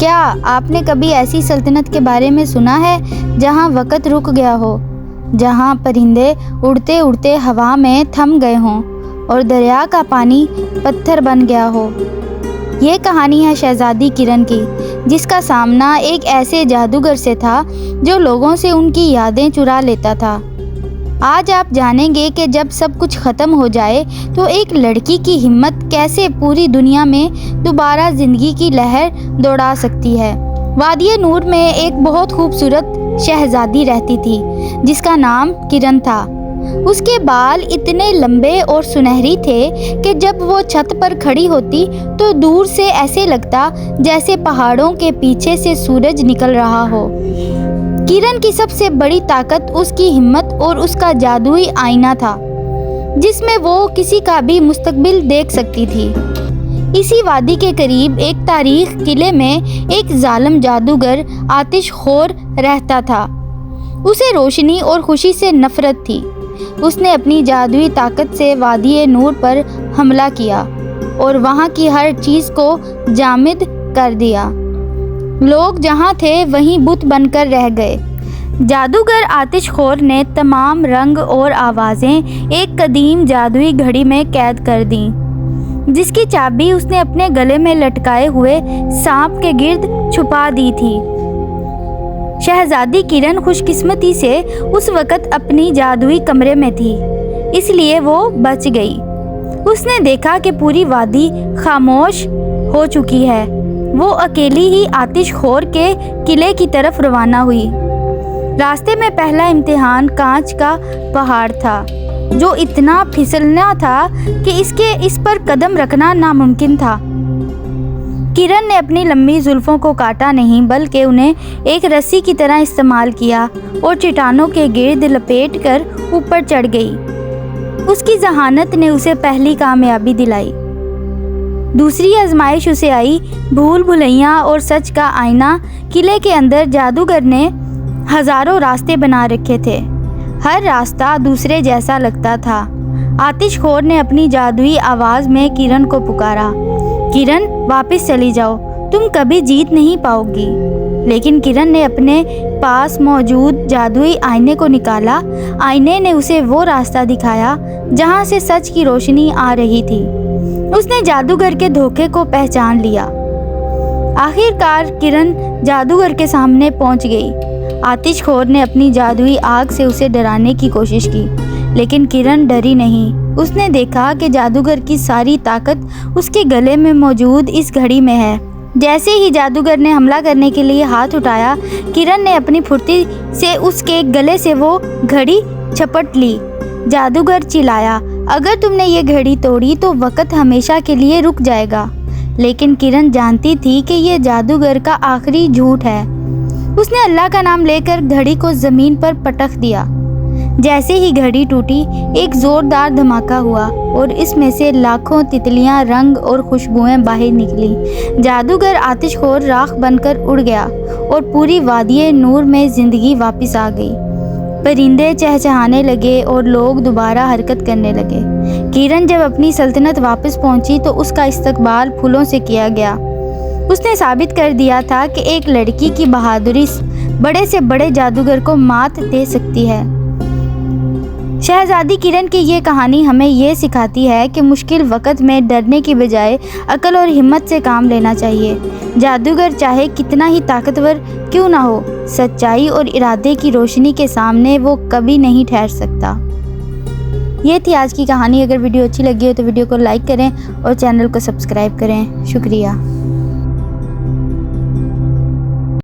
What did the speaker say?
کیا آپ نے کبھی ایسی سلطنت کے بارے میں سنا ہے جہاں وقت رک گیا ہو، جہاں پرندے اڑتے اڑتے ہوا میں تھم گئے ہوں اور دریا کا پانی پتھر بن گیا ہو؟ یہ کہانی ہے شہزادی کرن کی، جس کا سامنا ایک ایسے جادوگر سے تھا جو لوگوں سے ان کی یادیں چرا لیتا تھا۔ آج آپ جانیں گے کہ جب سب کچھ ختم ہو جائے تو ایک لڑکی کی ہمت کیسے پوری دنیا میں دوبارہ زندگی کی لہر دوڑا سکتی ہے۔ وادی نور میں ایک بہت خوبصورت شہزادی رہتی تھی جس کا نام کرن تھا۔ اس کے بال اتنے لمبے اور سنہری تھے کہ جب وہ چھت پر کھڑی ہوتی تو دور سے ایسے لگتا جیسے پہاڑوں کے پیچھے سے سورج نکل رہا ہو۔ کرن کی سب سے بڑی طاقت اس کی ہمت اور اس کا جادوئی آئینہ تھا، جس میں وہ کسی کا بھی مستقبل دیکھ سکتی تھی۔ اسی وادی کے قریب ایک تاریخ قلعے میں ایک ظالم جادوگر آتش خور رہتا تھا۔ اسے روشنی اور خوشی سے نفرت تھی۔ اس نے اپنی جادوئی طاقت سے وادی نور پر حملہ کیا اور وہاں کی ہر چیز کو جامد کر دیا۔ لوگ جہاں تھے وہیں بت بن کر رہ گئے۔ جادوگر آتش خور نے تمام رنگ اور آوازیں ایک قدیم جادوئی گھڑی میں قید کر دیں، جس کی چابی اس نے اپنے گلے میں لٹکائے ہوئے سانپ کے گرد چھپا دی تھی۔ شہزادی کرن خوش قسمتی سے اس وقت اپنی جادوئی کمرے میں تھی، اس لیے وہ بچ گئی۔ اس نے دیکھا کہ پوری وادی خاموش ہو چکی ہے۔ وہ اکیلی ہی آتش خور کے قلعے کی طرف روانہ ہوئی۔ راستے میں پہلا امتحان کانچ کا پہاڑ تھا جو اتنا پھسلنا تھا کہ اس پر قدم رکھنا ناممکن تھا۔ کرن نے اپنی لمبی زلفوں کو کاٹا نہیں بلکہ انہیں ایک رسی کی طرح استعمال کیا اور چٹانوں کے گرد لپیٹ کر اوپر چڑھ گئی۔ اس کی ذہانت نے اسے پہلی کامیابی دلائی۔ دوسری آزمائش اسے آئی۔ بھول بھلیاں اور سچ کا آئینہ۔ قلعے کے اندر جادوگر نے ہزاروں راستے بنا رکھے تھے، ہر راستہ دوسرے جیسا لگتا تھا۔ آتش خور نے اپنی جادوئی آواز میں کرن کو پکارا، کرن واپس چلی جاؤ، تم کبھی جیت نہیں پاؤ گی۔ لیکن کرن نے اپنے پاس موجود جادوئی آئینے کو نکالا۔ آئینے نے اسے وہ راستہ دکھایا جہاں سے سچ کی روشنی آ رہی تھی۔ اس نے جادوگر کے دھوکے کو پہچان لیا۔ آخر کار کرن جادوگر کے سامنے پہنچ گئی۔ آتش خور نے اپنی جادوئی آگ سے اسے ڈرانے کی کوشش کی، لیکن کرن ڈری نہیں۔ اس نے دیکھا کہ جادوگر کی ساری طاقت اس کے گلے میں موجود اس گھڑی میں ہے۔ جیسے ہی جادوگر نے حملہ کرنے کے لیے ہاتھ اٹھایا، کرن نے اپنی پھرتی سے اس کے گلے سے وہ گھڑی جھپٹ لی۔ جادوگر چلایا، اگر تم نے یہ گھڑی توڑی تو وقت ہمیشہ کے لیے رک جائے گا۔ لیکن کرن جانتی تھی کہ یہ جادوگر کا آخری جھوٹ ہے۔ اس نے اللہ کا نام لے کر گھڑی کو زمین پر پٹک دیا۔ جیسے ہی گھڑی ٹوٹی، ایک زوردار دھماکہ ہوا اور اس میں سے لاکھوں تتلیاں، رنگ اور خوشبوئیں باہر نکلیں۔ جادوگر آتش خور راکھ بن کر اڑ گیا اور پوری وادی نور میں زندگی واپس آ گئی۔ پرندے چہچہانے لگے اور لوگ دوبارہ حرکت کرنے لگے۔ کرن جب اپنی سلطنت واپس پہنچی تو اس کا استقبال پھولوں سے کیا گیا۔ اس نے ثابت کر دیا تھا کہ ایک لڑکی کی بہادری بڑے سے بڑے جادوگر کو مات دے سکتی ہے۔ شہزادی کرن کی یہ کہانی ہمیں یہ سکھاتی ہے کہ مشکل وقت میں ڈرنے کی بجائے عقل اور ہمت سے کام لینا چاہیے۔ جادوگر چاہے کتنا ہی طاقتور کیوں نہ ہو، سچائی اور ارادے کی روشنی کے سامنے وہ کبھی نہیں ٹھہر سکتا۔ یہ تھی آج کی کہانی۔ اگر ویڈیو اچھی لگی ہو تو ویڈیو کو لائک کریں اور چینل کو سبسکرائب کریں۔ شکریہ۔